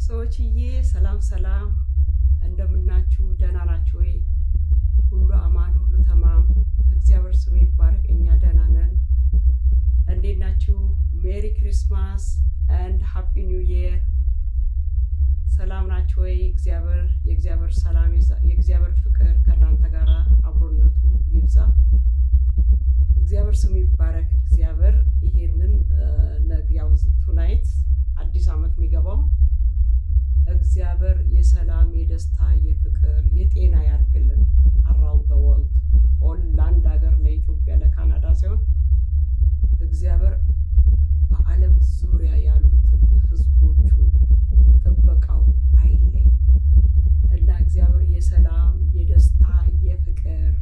ሰዎችዬ ሰላም ሰላም፣ እንደምናችሁ ደህና ናችሁ ወይ? ሁሉ አማን፣ ሁሉ ተማም፣ እግዚአብሔር ስሙ ይባረክ። እኛ ደህና ነን። እንዴት ናችሁ? ሜሪ ክሪስማስ ኤንድ ሃፒ ኒው ይር። ሰላም ናችሁ ወይ? የእግዚአብሔር ሰላም የእግዚአብሔር ፍቅር ከእናንተ ጋር አብሮነቱ ይብዛ። እግዚአብሔር ስሙ ይባረክ። እግዚአብሔር ይሄንን ያው ቱናይት አዲስ ዓመት የሚገባው እግዚአብሔር የሰላም የደስታ የፍቅር የጤና ያርግልን። አራውንድ ዘ ወርልድ ኦል ላንድ ሀገር ለኢትዮጵያ ለካናዳ ሳይሆን እግዚአብሔር በዓለም ዙሪያ ያሉትን ህዝቦቹን ጥበቃው አይለይ እና እግዚአብሔር የሰላም የደስታ የፍቅር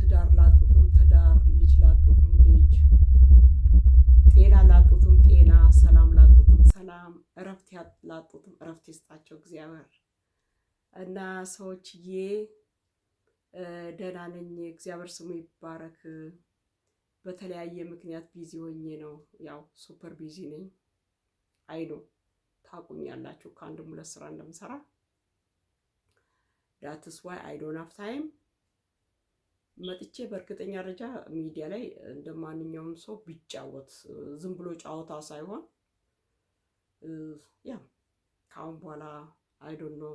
ትዳር ላጡትም ትዳር፣ ልጅ ላጡትም ልጅ፣ ጤና ላጡትም ጤና፣ ሰላም ላጡትም ሰላም፣ እረፍት ላጡትም እረፍት ይስጣቸው እግዚአብሔር። እና ሰዎችዬ ደህና ነኝ፣ እግዚአብሔር ስሙ ይባረክ። በተለያየ ምክንያት ቢዚ ሆኜ ነው፣ ያው ሱፐር ቢዚ ነኝ። አይዶ ታቁኛላችሁ ከአንድም ሁለት ስራ እንደምሰራ። ዳትስ ዋይ አይ ዶንት ሃቭ ታይም መጥቼ በእርግጠኛ ደረጃ ሚዲያ ላይ እንደማንኛውም ሰው ቢጫወት ዝም ብሎ ጫወታ ሳይሆን ያ ካሁን በኋላ አይ ዶንት ኖ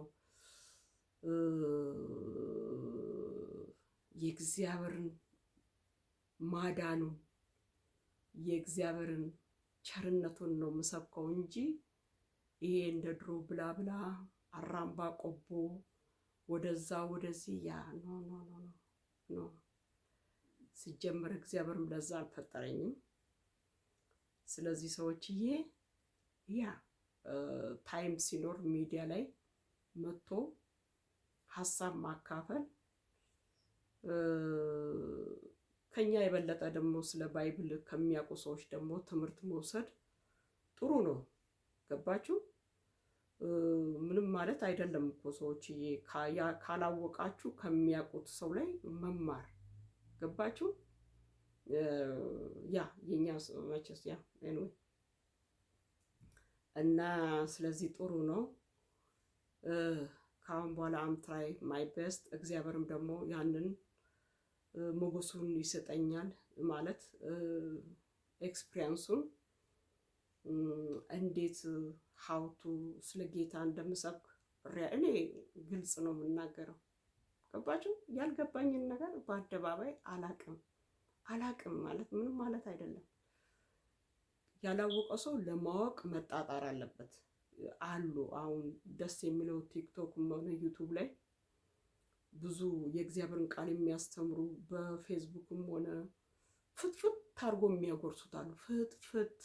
የእግዚአብሔርን ማዳኑን የእግዚአብሔርን ቸርነቱን ነው የምሰብከው እንጂ ይሄ እንደ ድሮ ብላ ብላ አራምባ ቆቦ ወደዛ ወደዚህ ያ ኖ ኖ ኖ ኖ ሲጀመር እግዚአብሔርም ለዛ አልፈጠረኝም። ስለዚህ ሰዎችዬ ያ ታይም ሲኖር ሚዲያ ላይ መጥቶ ሀሳብ ማካፈል ከኛ የበለጠ ደግሞ ስለ ባይብል ከሚያውቁ ሰዎች ደግሞ ትምህርት መውሰድ ጥሩ ነው። ገባችሁ? ምንም ማለት አይደለም እኮ ሰዎችዬ፣ ካላወቃችሁ ከሚያውቁት ሰው ላይ መማር። ገባችሁ? ያ የኛ መቼስ ያ ኤኒዌይ እና ስለዚህ ጥሩ ነው። ካሁን በኋላ አም ትራይ ማይ ቤስት። እግዚአብሔርም ደግሞ ያንን ሞገሱን ይሰጠኛል ማለት ኤክስፒሪየንሱን እንዴት ሀውቱ ስለ ጌታ እንደምሰብክ እኔ ግልጽ ነው የምናገረው። ገባችሁ? ያልገባኝን ነገር በአደባባይ አላቅም ማለት ምንም ማለት አይደለም። ያላወቀ ሰው ለማወቅ መጣጣር አለበት አሉ። አሁን ደስ የሚለው ቲክቶክም ሆነ ዩቱብ ላይ ብዙ የእግዚአብሔርን ቃል የሚያስተምሩ በፌስቡክም ሆነ ፍትፍት አድርጎ የሚያጎርሱት አሉ። ፍትፍት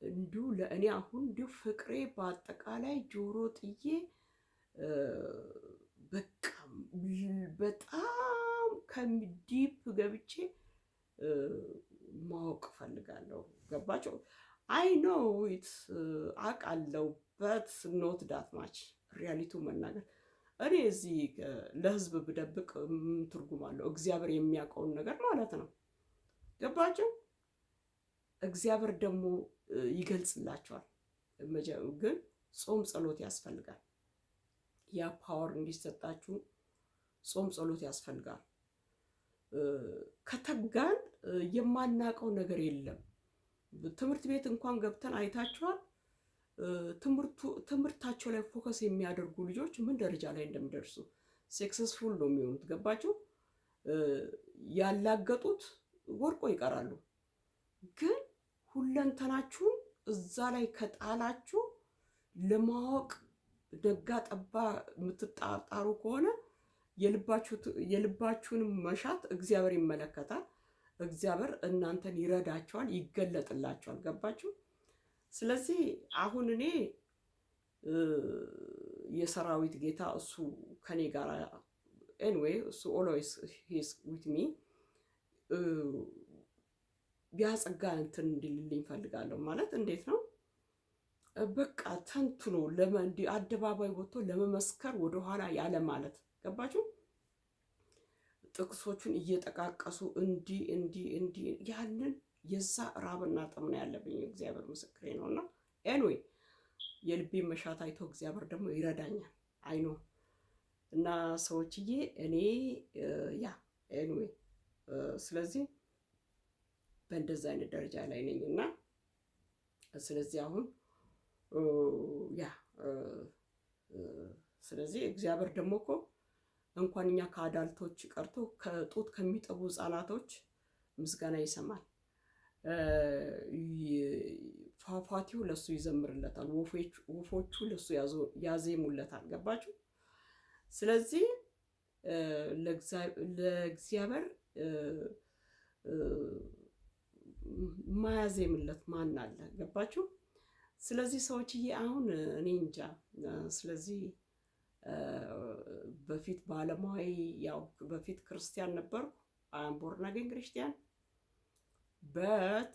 እንዲሁ ለእኔ አሁን እንዲሁ ፍቅሬ በአጠቃላይ ጆሮ ጥዬ በቃ በጣም ከዲፕ ገብቼ ማወቅ ፈልጋለሁ። ገባችሁ? አይ ኖ ኢትስ አውቃለሁ በት ኖት ዳት ማች ሪያሊቲው መናገር እኔ እዚህ ለህዝብ ብደብቅ ትርጉም አለው? እግዚአብሔር የሚያውቀውን ነገር ማለት ነው። ገባችሁ? እግዚአብሔር ደግሞ ይገልጽላቸዋል። ግን ጾም ጸሎት ያስፈልጋል። ያ ፓወር እንዲሰጣችሁ ጾም ጸሎት ያስፈልጋል። ከተጋን የማናውቀው ነገር የለም። ትምህርት ቤት እንኳን ገብተን አይታችኋል። ትምህርታቸው ላይ ፎከስ የሚያደርጉ ልጆች ምን ደረጃ ላይ እንደሚደርሱ ሰክሰስፉል ነው የሚሆኑት። ገባችሁ? ያላገጡት ወርቆ ይቀራሉ። ግን ሁለንተናችሁን እዛ ላይ ከጣላችሁ ለማወቅ ደጋ ጠባ የምትጣጣሩ ከሆነ የልባችሁንም መሻት እግዚአብሔር ይመለከታል። እግዚአብሔር እናንተን ይረዳቸዋል፣ ይገለጥላቸዋል። ገባችሁ? ስለዚህ አሁን እኔ የሰራዊት ጌታ እሱ ከኔ ጋር ኤኒዌይ እሱ ኦልዌይስ ሂስ ዊት ሚ ቢያጸጋ እንትን እንዲልልኝ ፈልጋለሁ። ማለት እንዴት ነው? በቃ ተንትኖ እንዲ አደባባይ ወጥቶ ለመመስከር ወደኋላ ያለ ማለት። ገባችሁ? ጥቅሶቹን እየጠቃቀሱ እንዲ ያንን የዛ ራብና ጥም ነው ያለብኝ። እግዚአብሔር ምስክሬ ነውና ኤኒዌይ የልቤን መሻት አይቶ እግዚአብሔር ደግሞ ይረዳኛል። አይኖ እና ሰዎችዬ እኔ ያ ኤኒዌይ ስለዚህ በእንደዛ አይነት ደረጃ ላይ ነኝ እና ስለዚህ አሁን ያ ስለዚህ እግዚአብሔር ደግሞ እኮ እንኳን እኛ ከአዳልቶች ቀርቶ ከጡት ከሚጠቡ ህጻናቶች ምስጋና ይሰማል። ፏፏቴው ለሱ ይዘምርለታል፣ ወፎቹ ለሱ ያዜሙለታል። ገባችሁ? ስለዚህ ለእግዚአብሔር ማያዜምለት ማን አለ? ገባችሁ? ስለዚህ ሰዎችዬ አሁን እኔ እንጃ። ስለዚህ በፊት ባለማዊ ያው በፊት ክርስቲያን ነበርኩ። አም ቦርን አጌን ክርስቲያን በት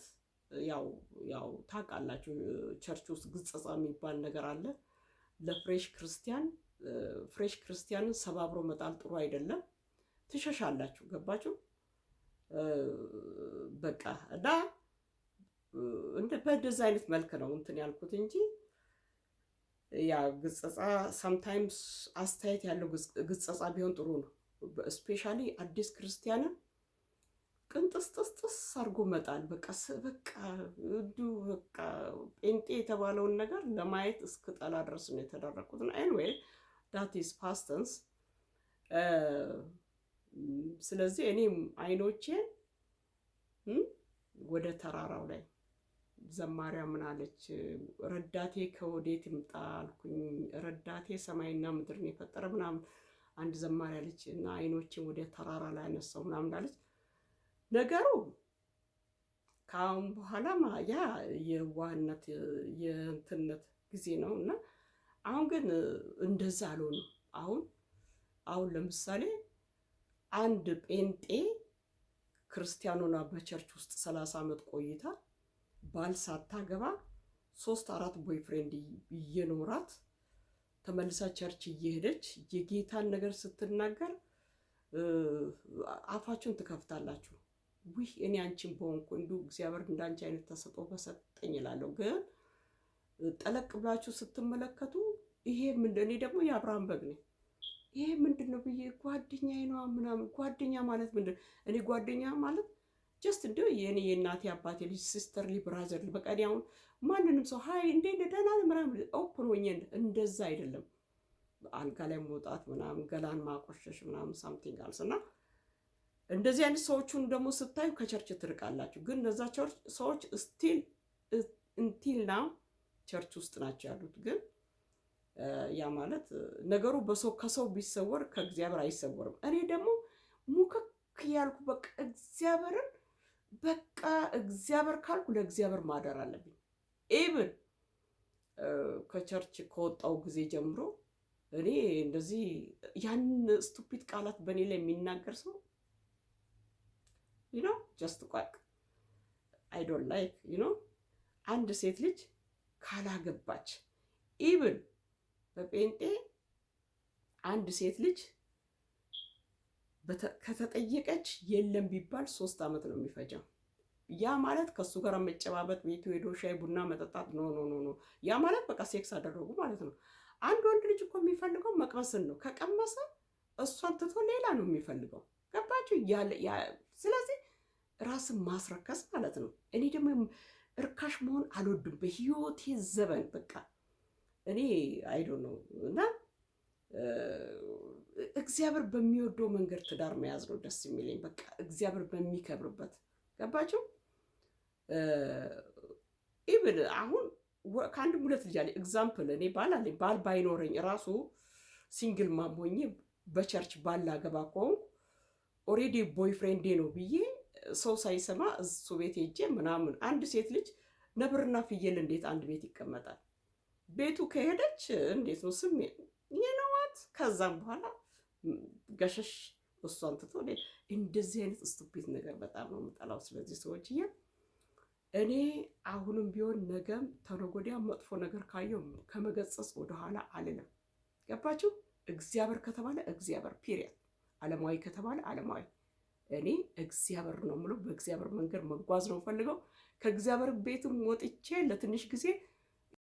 ያው ታውቃላችሁ ቸርች ውስጥ ግጽጻ የሚባል ነገር አለ። ለፍሬሽ ክርስቲያንን ሰባብሮ መጣል ጥሩ አይደለም። ትሸሻላችሁ። ገባችሁ? በቃ እና በእንደዛ አይነት መልክ ነው እንትን ያልኩት እንጂ ያ ግጽጻ ሰምታይምስ አስተያየት ያለው ግጽጻ ቢሆን ጥሩ ነው። ስፔሻሊ አዲስ ክርስቲያንን ቅንጥስጥስጥስ አድርጎ መጣል በቃ ጴንጤ የተባለውን ነገር ለማየት እስክጠላ ድረስ ነው የተደረኩት። ነው ኤኒዌይ ዳት ኢዝ ፓስት ቴንስ። ስለዚህ እኔም አይኖቼን ወደ ተራራው ላይ ዘማሪያ ምን አለች? ረዳቴ ከወዴት ይምጣ አልኩኝ፣ ረዳቴ ሰማይና ምድርን የፈጠረ ምናምን አንድ ዘማሪ አለች። እና አይኖቼን ወደ ተራራ ላይ አነሳው ምናምን አለች። ነገሩ ከአሁን በኋላ ያ የዋህነት የእንትነት ጊዜ ነው እና አሁን ግን እንደዛ አልሆነም። አሁን ለምሳሌ አንድ ጴንጤ ክርስቲያኑና በቸርች ውስጥ 30 ዓመት ቆይታ ባል ሳታገባ 3-4 ቦይፍሬንድ እየኖራት ተመልሳ ቸርች እየሄደች የጌታን ነገር ስትናገር አፋችሁን ትከፍታላችሁ። ውይ እኔ አንቺን በሆንኩ እንዲሁ እግዚአብሔር እንዳንቺ አይነት ተሰጥኦ በሰጠኝ እላለሁ። ግን ጠለቅ ብላችሁ ስትመለከቱ ይሄ ምንድን እኔ ደግሞ የአብርሃም በግ ነኝ። ይሄ ምንድን ነው ብዬ ጓደኛዬ ነው ምናምን። ጓደኛ ማለት ምንድን እኔ ጓደኛ ማለት ጀስት እንዲሁ የኔ የእናቴ አባቴ ልጅ ሲስተርሊ ብራዘር በቃ እኔ አሁን ማንንም ሰው ሀይ እንዴት ደህና ምናምን ኦፕን ሆኜ እንደዛ አይደለም። አልጋ ላይ መውጣት ምናምን ገላን ማቆሸሽ ምናምን ሳምቲንግ አልስ እና እንደዚህ አይነት ሰዎቹን ደግሞ ስታዩ ከቸርች ትርቃላችሁ። ግን እነዛ ሰዎች ስቲል እንቲል ናው ቸርች ውስጥ ናቸው ያሉት። ግን ያ ማለት ነገሩ ከሰው ቢሰወር ከእግዚአብሔር አይሰወርም። እኔ ደግሞ ሙከክ ያልኩ በቃ እግዚአብሔር ካልኩ ለእግዚአብሔር ማደር አለብኝ። ኢቭን ከቸርች ከወጣው ጊዜ ጀምሮ እኔ እንደዚህ ያን ስቱፒድ ቃላት በእኔ ላይ የሚናገር ሰው ጀስት ቋቅ አይ ዶንት ላይክ አንድ ሴት ልጅ ካላገባች ኢቭን በጴንጤ አንድ ሴት ልጅ ከተጠየቀች የለም ቢባል 3 ዓመት ነው የሚፈጀው። ያ ማለት ከሱ ጋር መጨባበጥ፣ ቤቱ ሄዶ ሻይ ቡና መጠጣት ኖ ያ ማለት በቃ ሴክስ አደረጉ ማለት ነው። አንድ ወንድ ልጅ እኮ የሚፈልገው መቅመስን ነው። ከቀመሰ እሷን ትቶ ሌላ ነው የሚፈልገው። ገባችሁ? ስለዚህ ራስን ማስረከስ ማለት ነው። እኔ ደግሞ እርካሽ መሆን አልወድም በህይወቴ ዘበን። በቃ እኔ አይዶ ነው እና እግዚአብሔር በሚወደው መንገድ ትዳር መያዝ ነው ደስ የሚለኝ። በቃ እግዚአብሔር በሚከብርበት። ገባችሁ? ኢቭን አሁን ከአንድም 2 ልጅ አለ ኤግዛምፕል እኔ ባል ባይኖረኝ ራሱ ሲንግል ማም ሆኜ በቸርች ባላገባ ከሆንኩ ኦሬዲ ቦይፍሬንዴ ነው ብዬ ሰው ሳይሰማ እሱ ቤት ሄጄ ምናምን። አንድ ሴት ልጅ ነብርና ፍየል እንዴት አንድ ቤት ይቀመጣል? ቤቱ ከሄደች እንዴት ነው ስም ይነዋት። ከዛም በኋላ ገሸሽ እሷን ትቶ እንደዚህ አይነት ስቱፒድ ነገር በጣም ነው የምጠላው። ስለዚህ ሰዎች እኔ አሁንም ቢሆን ነገም ተነጎዲያ መጥፎ ነገር ካየው ከመገጸጽ ወደኋላ አልልም። ገባችሁ? እግዚአብሔር ከተባለ እግዚአብሔር ፒሪየድ፣ ዓለማዊ ከተባለ ዓለማዊ። እኔ እግዚአብሔር ነው የምለው። በእግዚአብሔር መንገድ መጓዝ ነው ፈልገው። ከእግዚአብሔር ቤትም ወጥቼ ለትንሽ ጊዜ